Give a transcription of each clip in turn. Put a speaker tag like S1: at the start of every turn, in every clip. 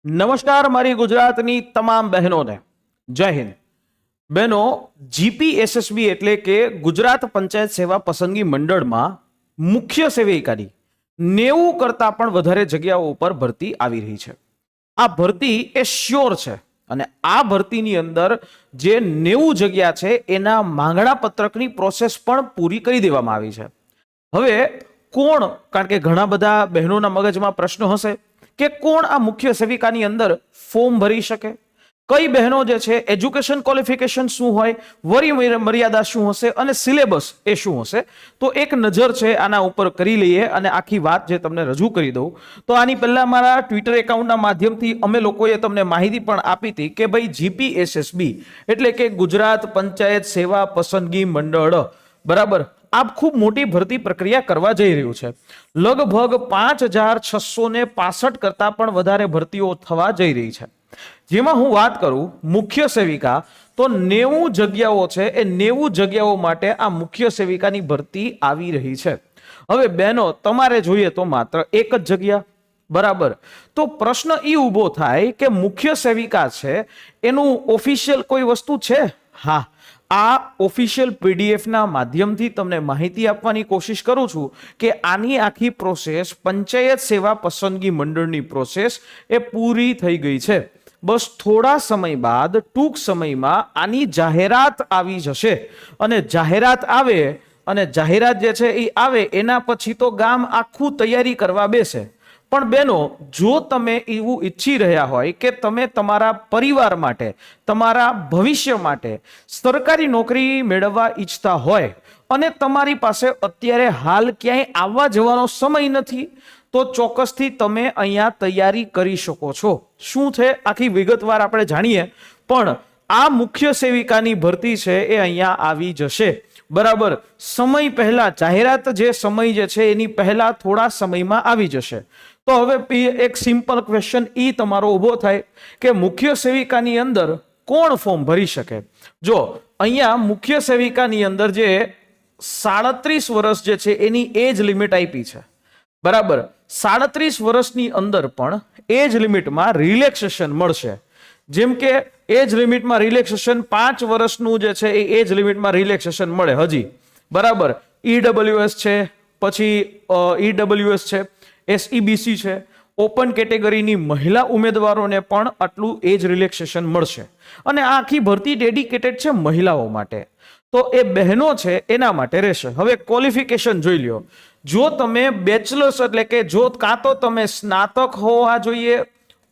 S1: નમસ્કાર મારી ગુજરાતની તમામ બહેનોને જય હિન્દ। બહેનો, જીપીએસએસબી એટલે કે ગુજરાત પંચાયત સેવા પસંદગી મંડળમાં મુખ્ય સેવિકાની 90 કરતા પણ વધારે જગ્યાઓ ઉપર ભરતી આવી રહી છે। આ ભરતી એ શ્યોર છે અને આ ભરતીની અંદર જે 90 જગ્યા છે એના માંગણા પત્રકની પ્રોસેસ પણ પૂરી કરી દેવામાં આવી છે। હવે કોણ, કારણ કે ઘણા બધા બહેનોના મગજમાં પ્રશ્ન હશે કે કોણ આ મુખ્ય સેવિકાની અંદર ફોર્મ ભરી શકે, કઈ બહેનો જે છે એજ્યુકેશન ક્વોલિફિકેશન શું હોય, વય મર્યાદા શું હશે અને સિલેબસ એ શું હશે। તો એક નજર છે આના ઉપર કરી લઈએ અને આખી વાત જે તમને રજૂ કરી દઉં। તો આની પહેલા મારા ટ્વિટર એકાઉન્ટના માધ્યમથી અમે લોકોએ તમને માહિતી પણ આપી હતી કે ભાઈ જીપીએસએસબી એટલે કે ગુજરાત પંચાયત સેવા પસંદગી મંડળ, બરાબર, આ ખૂબ મોટી ભરતી પ્રક્રિયા કરવા જઈ રહ્યું છે। લગભગ 5665 કરતા પણ વધારે ભરતીઓ થવા જઈ રહી છે, જેમાં હું વાત કરું મુખ્ય સેવિકા તો 90 જગ્યાઓ છે એ 90 જગ્યાઓ માટે આ મુખ્ય સેવિકાની ભરતી આવી રહી છે। હવે બહેનો, તમારે જોઈએ તો માત્ર એક જ જગ્યા, બરાબર। તો પ્રશ્ન એ ઊભો થાય કે મુખ્ય સેવિકા છે એનું ઓફિશિયલ કોઈ વસ્તુ છે? હા, આ ઓફિશિયલ પીડીએફ ના માધ્યમથી તમને માહિતી આપવાની કોશિશ કરું છું કે આની આખી પ્રોસેસ પંચાયત સેવા પસંદગી મંડળની પ્રોસેસ એ પૂરી થઈ ગઈ છે। બસ થોડા સમય બાદ ટૂંક સમયમાં આની જાહેરાત આવી જશે અને જાહેરાત આવે અને જાહેરાત જે છે એ આવે એના પછી તો ગામ આખું તૈયારી કરવા બેસે। પણ બહેનો, જો તમે એવું ઈચ્છી રહ્યા હોય કે તમે તમારા પરિવાર માટે, તમારા ભવિષ્ય માટે સરકારી નોકરી મેળવવા ઈચ્છતા હોય અને તમારી પાસે અત્યારે હાલ ક્યાંય આવવા જવાનો સમય નથી, તો ચોક્કસથી તમે અહીંયા તૈયારી કરી શકો છો। શું છે આખી વિગતવાર આપણે જાણીએ, પણ આ મુખ્ય સેવિકાની ભરતી છે એ અહીંયા આવી જશે, બરાબર। સમય પહેલા જાહેરાત જે સમય જે છે એની પહેલા થોડા સમયમાં આવી જશે। તો હવે એક સિમ્પલ ક્વેશ્ચન ઈ તમારો ઊભો થાય કે મુખ્ય સેવિકાની અંદર કોણ ફોર્મ ભરી શકે? જો અહીંયા મુખ્ય સેવિકાની અંદર જે 37 વર્ષ જે છે એની એજ લિમિટ આપી છે, બરાબર। 37 વર્ષની અંદર પણ એજ લિમિટમાં રિલેક્સેશન મળશે, જેમ કે એજ લિમિટમાં રિલેક્સેશન 5 વર્ષનું જે છે એ એજ લિમિટમાં રિલેક્સેશન મળે હજી, બરાબર। ઈડબ્લ્યુએસ છે, પછી ઈડબ્લ્યુએસ છે, એસઈબીસી છે, ઓપન કેટેગરીની મહિલા ઉમેદવારોને પણ આટલું એજ રિલેક્સેશન મળશે અને આ આખી ભરતી ડેડિકેટેડ છે મહિલાઓ માટે, તો એ બહેનો છે એના માટે રહેશે। હવે ક્વોલિફિકેશન જોઈ લ્યો। જો તમે બેચલર્સ એટલે કે જો કાં તો તમે સ્નાતક હોવા જોઈએ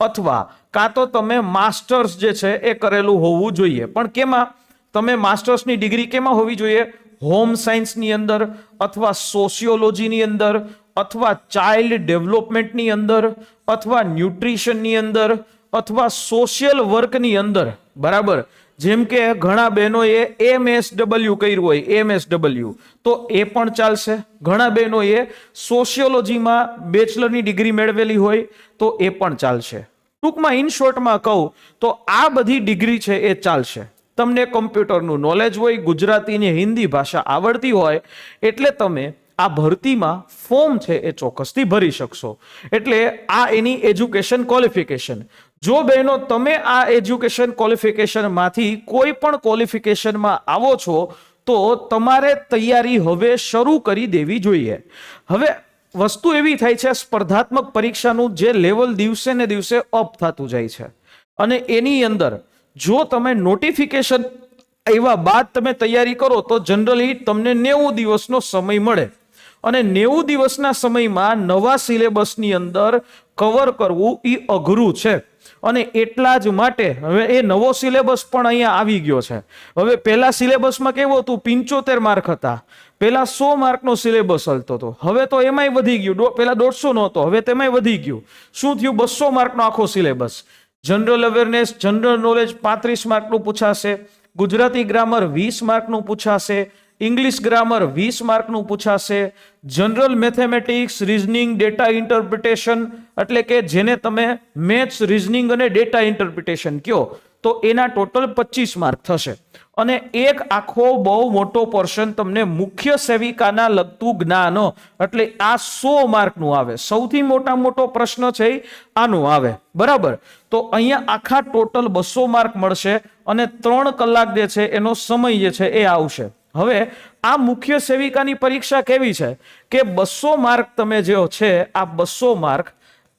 S1: અથવા કાં તો તમે માસ્ટર્સ જે છે એ કરેલું હોવું જોઈએ। પણ કેમાં તમે માસ્ટર્સની ડિગ્રી કેમાં હોવી જોઈએ? હોમ સાયન્સની અંદર અથવા સોશિયોલોજીની અંદર અથવા ચાઇલ્ડ ડેવલપમેન્ટની અંદર અથવા ન્યુટ્રિશનની અંદર અથવા સોશિયલ વર્કની અંદર, બરાબર। જેમ કે ઘણા બહેનોએ એમએસડબલ્યુ કર્યું હોય, એમએસડબલ્યુ, તો એ પણ ચાલશે। ઘણા બહેનોએ સોશિયોલોજીમાં બેચલરની ડિગ્રી મેળવેલી હોય તો એ પણ ચાલશે। ટૂંકમાં ઇન શોર્ટમાં કહું તો આ બધી ડિગ્રી છે એ ચાલશે। તમને કમ્પ્યુટરનું નોલેજ હોય, ગુજરાતી ને હિન્દી ભાષા આવડતી હોય એટલે તમે આ ભરતીમાં ફોર્મ છે એ ચોક્કસથી ભરી શકશો। એટલે આ એની એજ્યુકેશન ક્વોલિફિકેશન। જો બહેનો તમે આ એજ્યુકેશન ક્વોલિફિકેશનમાંથી કોઈ પણ ક્વોલિફિકેશનમાં આવો છો તો તમારે તૈયારી હવે શરૂ કરી દેવી જોઈએ। હવે વસ્તુ એવી થાય છે, સ્પર્ધાત્મક પરીક્ષાનું જે લેવલ દિવસે ને દિવસે અપ થતું જાય છે અને એની અંદર જો તમે નોટિફિકેશન આવ્યા બાદ તમે તૈયારી કરો તો જનરલી તમને 90 દિવસનો સમય મળે અને 90 દિવસના સમયમાં નવા સિલેબસની અંદર કવર કરવું એ અઘરું છે અને એટલા જ માટે હવે એ નવો સિલેબસ પણ અહીંયા આવી ગયો છે। હવે પહેલા સિલેબસમાં કેવું હતું? 75 માર્ક હતા, પહેલા 100 માર્કનો સિલેબસ હલતો હતો, હવે તો એમાંય વધી ગયું, પહેલા 150 નો હતો, હવે તેમાંય વધી ગયું। શું થયું? 200 માર્કનો આખો syllabus. General awareness, general knowledge 35 માર્કનું પૂછાશે, ગુજરાતી ગ્રામર 20 માર્કનું પૂછાશે, ઇંગ્લિશ ગ્રામર 20 માર્કનું પૂછાશે, general mathematics, reasoning, data interpretation એટલે કે જેને તમે મેથ્સ, રીઝનિંગ અને ડેટા ઇન્ટરપ્રિટેશન કહો તો એના ટોટલ 25 માર્ક થશે અને એક આખો બહુ મોટો પોર્શન તમને મુખ્ય સેવિકાના લગતું જ્ઞાન, એટલે આ 100 માર્કનું આવે. સૌથી મોટો પ્રશ્ન છે આનું આવે. બરાબર, તો અહીંયા આખા ટોટલ 200 માર્ક મળશે અને 3 કલાક જે છે એનો સમય જે છે એ આવશે. હવે આ મુખ્ય સેવિકાની પરીક્ષા કેવી છે કે 200 માર્ક તમે જે છે આ 200 માર્ક,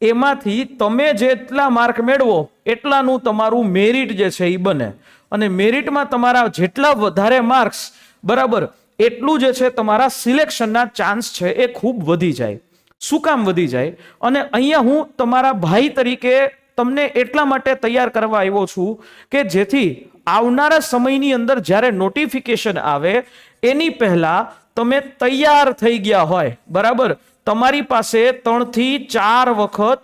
S1: એમાંથી તમે જેટલા માર્ક મેળવો એટલાનું તમારું મેરિટ જે છે એ બને. અને મેરિટમાં તમારા જેટલા વધારે માર્ક્સ, બરાબર, એટલું જે છે તમારા સિલેક્શનના ચાન્સ છે એ ખૂબ વધી જાય. શું કામ વધી જાય? અને અહીંયા હું તમારા ભાઈ તરીકે તમને એટલા માટે તૈયાર કરવા આવ્યો છું કે જેથી આવનારા સમયની અંદર જ્યારે નોટિફિકેશન આવે એની પહેલા તમે તૈયાર થઈ ગયા હોય. બરાબર, તમારી પાસે 3 થી 4 વખત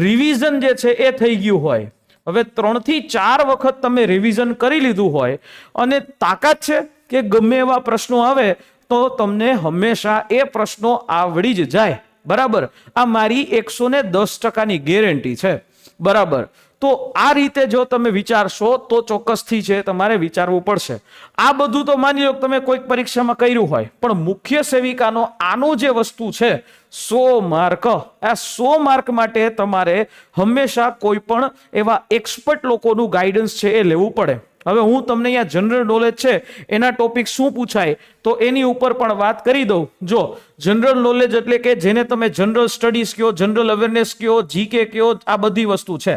S1: રિવિઝન જે છે એ થઈ ગયું હોય. હવે 3 થી 4 વખત તમે રિવિઝન કરી લીધું હોય અને તાકાત છે કે ગમે એવા પ્રશ્નો આવે તો તમને હંમેશા એ પ્રશ્નો આવડી જ જાય. બરાબર, આ મારી 110%ની ગેરંટી છે. બરાબર, તો આ રીતે જો તમે વિચારશો તો ચોક્કસથી છે તમારે વિચારવું પડશે. આ બધું તો માની લો તમે કોઈક પરીક્ષામાં કર્યું હોય, પણ મુખ્ય સેવિકાનો આનું જે વસ્તુ છે 100 માર્ક, આ 100 માર્ક માટે તમારે હંમેશા કોઈ પણ એવા એક્સપર્ટ લોકોનું ગાઈડન્સ છે એ લેવું પડે. હવે હું તમને અહીંયા જનરલ નોલેજ છે એના ટોપિક શું પૂછાય તો એની ઉપર પણ વાત કરી દઉં. જો જનરલ નોલેજ એટલે કે જેને તમે જનરલ સ્ટડીઝ કયો, જનરલ અવેરનેસ કયો, જીકે કયો, આ બધી વસ્તુ છે.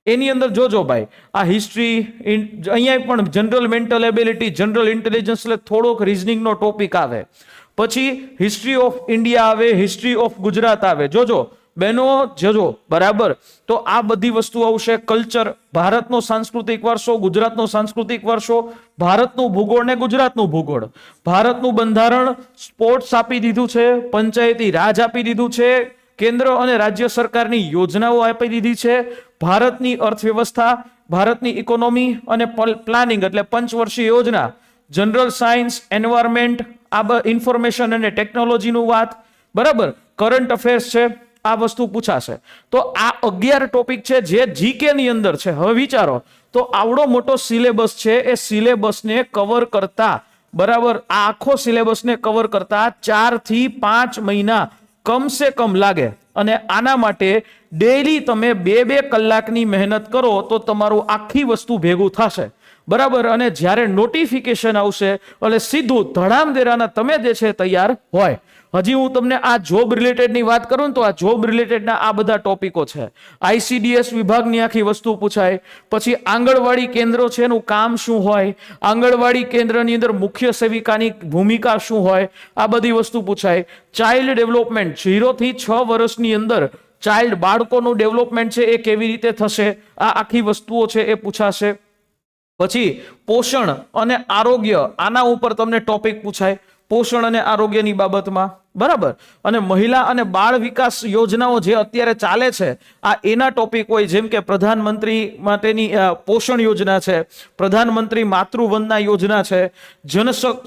S1: એની અંદર જોજો ભાઈ, આ હિસ્ટ્રી, અહીંયા પણ general mental ability, general intelligence, એટલે થોડોક રિઝનિંગનો ટોપિક આવે. પછી હિસ્ટ્રી ઓફ ઇન્ડિયા આવે, હિસ્ટ્રી ઓફ ગુજરાત આવે. જોજો બહેનો, જોજો. બરાબર, તો આ બધી વસ્તુ આવશે. કલ્ચર, ભારતનો સાંસ્કૃતિક વારસો, ગુજરાતનો સાંસ્કૃતિક વારસો, ભારતનું ભૂગોળ ને ગુજરાતનું ભૂગોળ, ભારતનું બંધારણ, સ્પોર્ટ્સ આપી દીધું છે, પંચાયતી રાજ આપી દીધું છે, કેન્દ્ર અને રાજ્ય સરકારની યોજનાઓ આપી દીધી છે, ભારતની અર્થવ્યવસ્થા, ભારતની ઇકોનોમી અને પ્લાનિંગ એટલે પંચવર્ષીય યોજના, જનરલ સાયન્સ, એન્વાયરમેન્ટ, આ ઇન્ફોર્મેશન અને ટેકનોલોજીનું વાત. બરાબર, કરંટ અફેર્સ છે, આ વસ્તુ પૂછાશે. તો આ 11 ટોપિક છે જે જીકે ની અંદર છે. હવે વિચારો તો આવડો મોટો સિલેબસ છે, એ સિલેબસને કવર કરતા, બરાબર, આ આખો સિલેબસને કવર કરતા 4 થી 5 મહિના કમસે કમ લાગે. અને આના માટે ડેઈલી તમે 2-2 કલાકની મહેનત કરો તો તમારું આખી વસ્તુ ભેગું થશે. બરાબર, અને જ્યારે નોટિફિકેશન આવશે એટલે સીધું ધડામધેરાના તમે જે છે તૈયાર હોય. હજી હું તમને આ જોબ રિલેટેડની વાત કરું ને તો આ જોબ રિલેટેડના આ બધા ટોપિકો છે. ICDS વિભાગની આખી વસ્તુ પૂછાય. પછી આંગણવાડી કેન્દ્રો છે એનું કામ શું હોય, આંગણવાડી કેન્દ્રની અંદર મુખ્ય સેવિકાની ભૂમિકા શું હોય, આ બધી વસ્તુ પૂછાય. ચાઇલ્ડ ડેવલપમેન્ટ, 0 થી 6 વર્ષની અંદર ચાઇલ્ડ, બાળકોનું ડેવલપમેન્ટ છે એ કેવી રીતે થશે, આ આખી વસ્તુઓ છે એ પૂછાશે. પછી પોષણ અને આરોગ્ય, આના ઉપર તમને ટોપિક પૂછાય, પોષણ અને આરોગ્યની બાબતમાં. બરાબર, અને મહિલા અને બાળ વિકાસ યોજનાઓ જે અત્યારે ચાલે છે આ એના ટોપિક હોય, જેમ કે પ્રધાનમંત્રી માટેની પોષણ યોજના છે, પ્રધાનમંત્રી માતૃવંદના યોજના છે,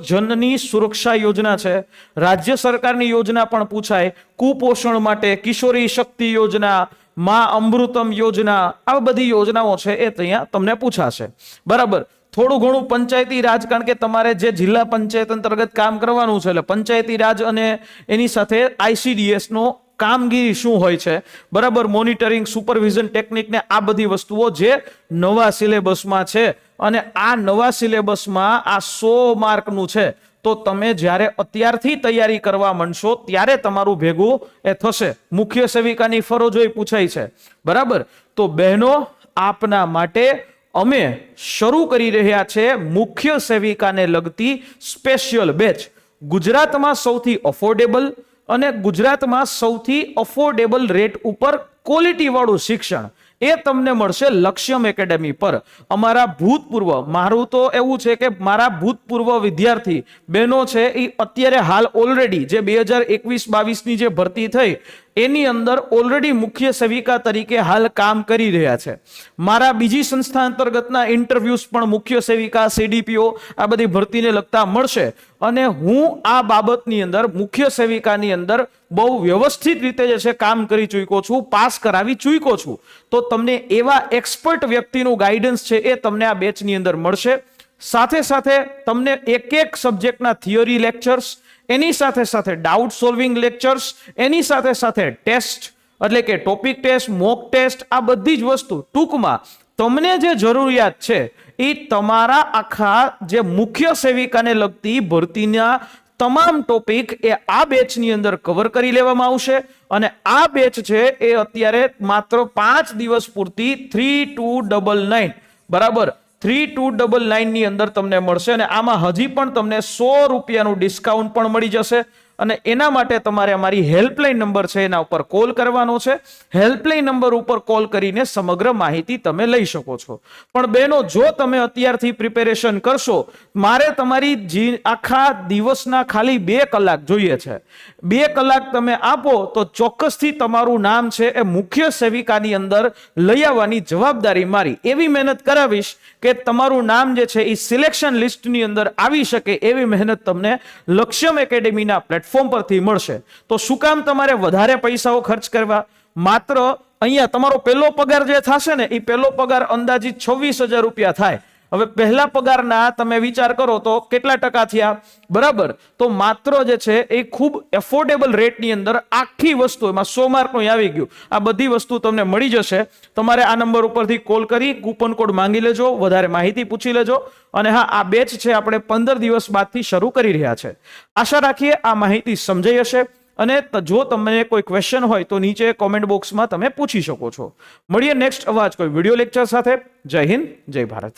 S1: જનની સુરક્ષા યોજના છે, રાજ્ય સરકારની યોજના પણ પૂછાય, કુપોષણ માટે કિશોરી શક્તિ યોજના, માં અમૃતમ યોજના, આ બધી યોજનાઓ છે એ ત્યાં તમને પૂછાશે. બરાબર, થોડું ઘણું પંચાયતી રાજ, કારણ કે તમારે જે જિલ્લા પંચાયત અંતર્ગત કામ કરવાનું છે એટલે પંચાયતી રાજ અને એની સાથે ICDS નો કામગીરી શું હોય છે, બરાબર, મોનિટરિંગ, સુપરવિઝન ટેકનિક ને આ બધી વસ્તુઓ જે નવા સિલેબસમાં છે. અને આ નવા સિલેબસમાં આ 100 માર્કનું છે. તો તમે જ્યારે અત્યારથી તૈયારી કરવા માંડશો ત્યારે તમારું ભેગું એ થશે. મુખ્ય સેવિકાની ફરજો પૂછાય છે. બરાબર, તો બહેનો, આપના માટે અમે શરૂ કરી રહ્યા છે મુખ્ય સેવિકાને લગતી સ્પેશિયલ બેચ. ગુજરાતમાં સૌથી અફોર્ડેબલ અને ગુજરાતમાં સૌથી અફોર્ડેબલ રેટ ઉપર ક્વોલિટી વાળું શિક્ષણ એ તમને મળશે લક્ષ્યમ એકેડેમી પર. અમારા ભૂતપૂર્વ, મારું તો એવું છે કે મારા ભૂતપૂર્વ વિદ્યાર્થી બહેનો છે એ અત્યારે હાલ ઓલરેડી જે 2021-22ની જે ભરતી થઈ એની અંદર ઓલરેડી મુખ્ય સેવિકા તરીકે હાલ કામ કરી રહ્યા છે. મારા બીજી સંસ્થા અંતર્ગતના ઇન્ટરવ્યુઝ પણ મુખ્ય સેવિકા, CDPO આ બધી ભરતીને લગતા મળશે. અને હું આ બાબતની અંદર મુખ્ય સેવિકાની અંદર બહુ વ્યવસ્થિત રીતે જે છે કામ કરી ચૂક્યો છું, પાસ કરાવી ચૂક્યો છું. તો તમને એવા એક્સપર્ટ વ્યક્તિનું ગાઈડન્સ છે એ તમને આ બેચની અંદર મળશે. સાથે સાથે તમને એક સબ્જેક્ટના થિયરી લેક્ચર્સ, એની સાથે સાથે ડાઉટ સોલ્વિંગ લેક્ચર્સ, એની સાથે સાથે ટેસ્ટ એટલે કે ટોપિક ટેસ્ટ, મોક ટેસ્ટ, આ બધી જ વસ્તુ ટૂંકમાં તમને જે જરૂરિયાત છે એ તમારા આખા જે મુખ્ય સેવિકાને લગતી ભરતીના તમામ ટોપિક એ આ બેચની અંદર કવર કરી લેવામાં આવશે. અને આ બેચ છે એ અત્યારે માત્ર 5 દિવસ પૂરતી 3299 બરાબર 3299 ની અંદર તમને મળશે. અને આમાં હજી પણ તમને 100 રૂપિયાનું ડિસ્કાઉન્ટ પણ મળી જશે. અને એના માટે તમારે અમારી હેલ્પલાઇન નંબર છે એના ઉપર કોલ કરવાનો છે. હેલ્પલાઇન નંબર ઉપર કોલ કરીને સમગ્ર માહિતી તમે લઈ શકો છો. પણ બહેનો, જો તમે અત્યારથી પ્રિપેરેશન કરશો, મારે તમારી આખા દિવસના ખાલી 2 કલાક જોઈએ છે. 2 કલાક તમે આપો તો ચોક્કસથી તમારું નામ છે એ મુખ્ય સેવિકાની અંદર લઈ આવવાની જવાબદારી મારી. એવી મહેનત કરાવીશ કે તમારું નામ જે છે એ સિલેક્શન લિસ્ટની અંદર આવી શકે એવી મહેનત તમને લક્ષ્યમ એકેડેમીના પ્લેટફોર્મ પરથી મળશે. તો શું કામ તમારે વધારે પૈસાઓ ખર્ચ કરવા? માત્ર અહીંયા તમારો પહેલો પગાર જે થશે ને એ પહેલો પગાર અંદાજિત 26,000 રૂપિયા થાય. હવે પહેલા પગારના તમે વિચાર કરો તો કેટલા ટકા થયા? બરાબર, તો માત્ર જે છે એ ખૂબ એફોર્ડેબલ રેટની અંદર આખી વસ્તુ, એમાં 100 માર્કનું આવી ગયું, આ બધી વસ્તુ તમને મળી જશે. તમારે આ નંબર ઉપરથી કોલ કરી કૂપન કોડ માંગી લેજો, વધારે માહિતી પૂછી લેજો. અને હા, આ બેચ છે આપણે 15 દિવસ બાદથી શરૂ કરી રહ્યા છે. આશા રાખીએ આ માહિતી સમજાઈ હશે. અને જો તમને કોઈ ક્વેશ્ચન હોય તો નીચે કોમેન્ટ બોક્સમાં તમે પૂછી શકો છો. મળીએ નેક્સ્ટ અવાજ કોઈ વિડીયો લેક્ચર સાથે. જય હિન્દ, જય ભારત.